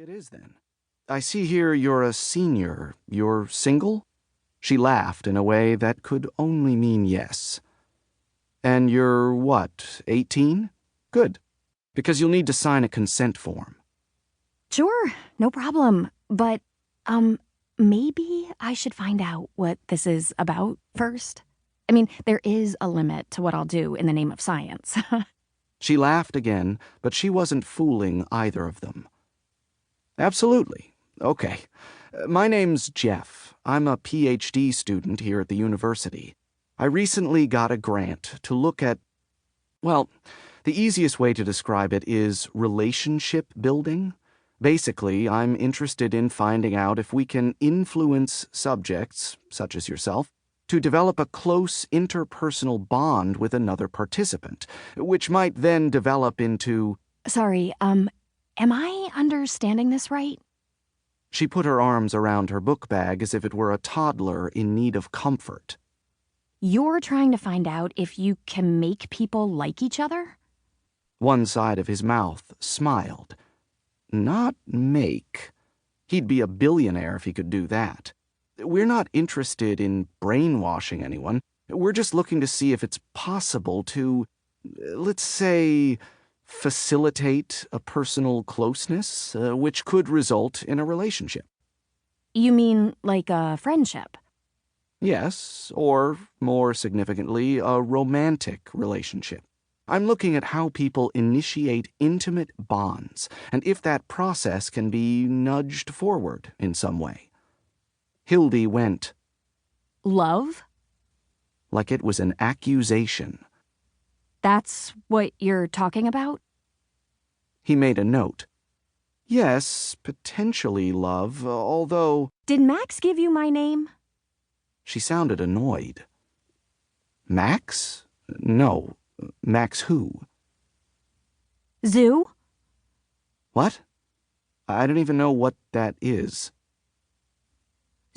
it is then. I see here you're a senior. You're single? She laughed in a way that could only mean yes. And you're what, 18? Good, because you'll need to sign a consent form. Sure, no problem. But, maybe I should find out what this is about first. I mean, there is a limit to what I'll do in the name of science. She laughed again, but she wasn't fooling either of them. Absolutely. Okay. My name's Jeff. I'm a PhD student here at the university. I recently got a grant to look at, well, the easiest way to describe it is relationship building. Basically, I'm interested in finding out if we can influence subjects, such as yourself, to develop a close interpersonal bond with another participant, which might then develop into... Sorry, am I understanding this right? She put her arms around her book bag as if it were a toddler in need of comfort. You're trying to find out if you can make people like each other? One side of his mouth smiled. Not make. He'd be a billionaire if he could do that. We're not interested in brainwashing anyone. We're just looking to see if it's possible to, let's say, facilitate a personal closeness, which could result in a relationship. You mean like a friendship? Yes, or, more significantly, a romantic relationship. I'm looking at how people initiate intimate bonds, and if that process can be nudged forward in some way. Hildy went, Love? like it was an accusation. That's what you're talking about? He made a note. Yes, potentially love, although... Did Max give you my name? She sounded annoyed. Max? No. Max who? Zoo? What? I don't even know what that is.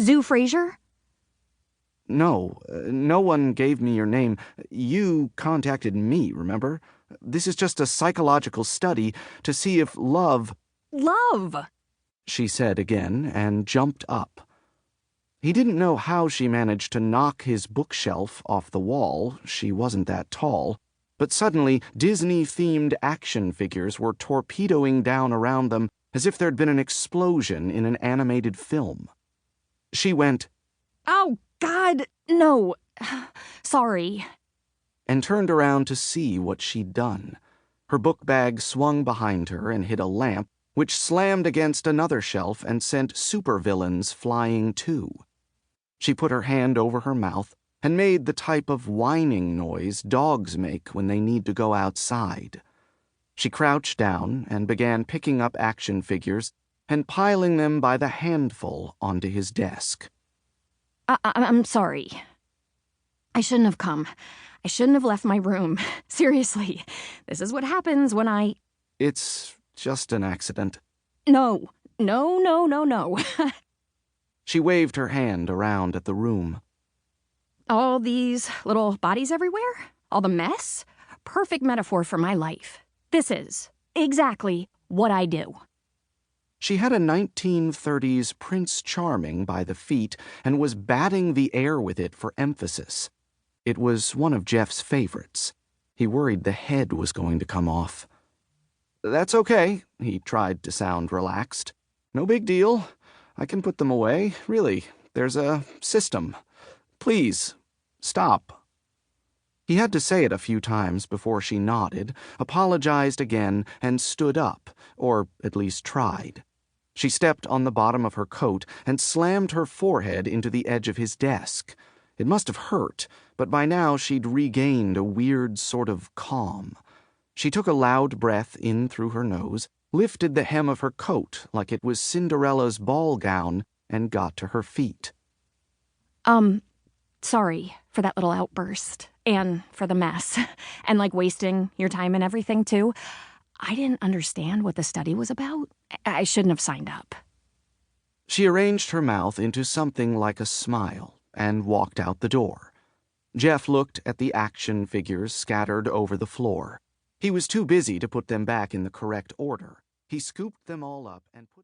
Zoo Fraser? No, no one gave me your name. You contacted me, remember? This is just a psychological study to see if love... Love! She said again and jumped up. He didn't know how she managed to knock his bookshelf off the wall. She wasn't that tall. But suddenly, Disney-themed action figures were torpedoing down around them as if there'd been an explosion in an animated film. She went, Oh, God, no. Sorry. And turned around to see what she'd done. Her book bag swung behind her and hit a lamp, which slammed against another shelf and sent supervillains flying too. She put her hand over her mouth and made the type of whining noise dogs make when they need to go outside. She crouched down and began picking up action figures and piling them by the handful onto his desk. I'm sorry. I shouldn't have come. I shouldn't have left my room. Seriously, this is what happens when I... It's just an accident. No. She waved her hand around at the room. All these little bodies everywhere? All the mess? Perfect metaphor for my life. This is exactly what I do. She had a 1930s Prince Charming by the feet and was batting the air with it for emphasis. It was one of Jeff's favorites. He worried the head was going to come off. That's okay, he tried to sound relaxed. No big deal. I can put them away, really. There's a system. Please, stop. He had to say it a few times before she nodded, apologized again, and stood up, or at least tried. She stepped on the bottom of her coat and slammed her forehead into the edge of his desk. It must have hurt, but by now she'd regained a weird sort of calm. She took a loud breath in through her nose, lifted the hem of her coat like it was Cinderella's ball gown, and got to her feet. Sorry for that little outburst, and for the mess, and wasting your time and everything, too. I didn't understand what the study was about. I shouldn't have signed up. She arranged her mouth into something like a smile and walked out the door. Jeff looked at the action figures scattered over the floor. He was too busy to put them back in the correct order. He scooped them all up and put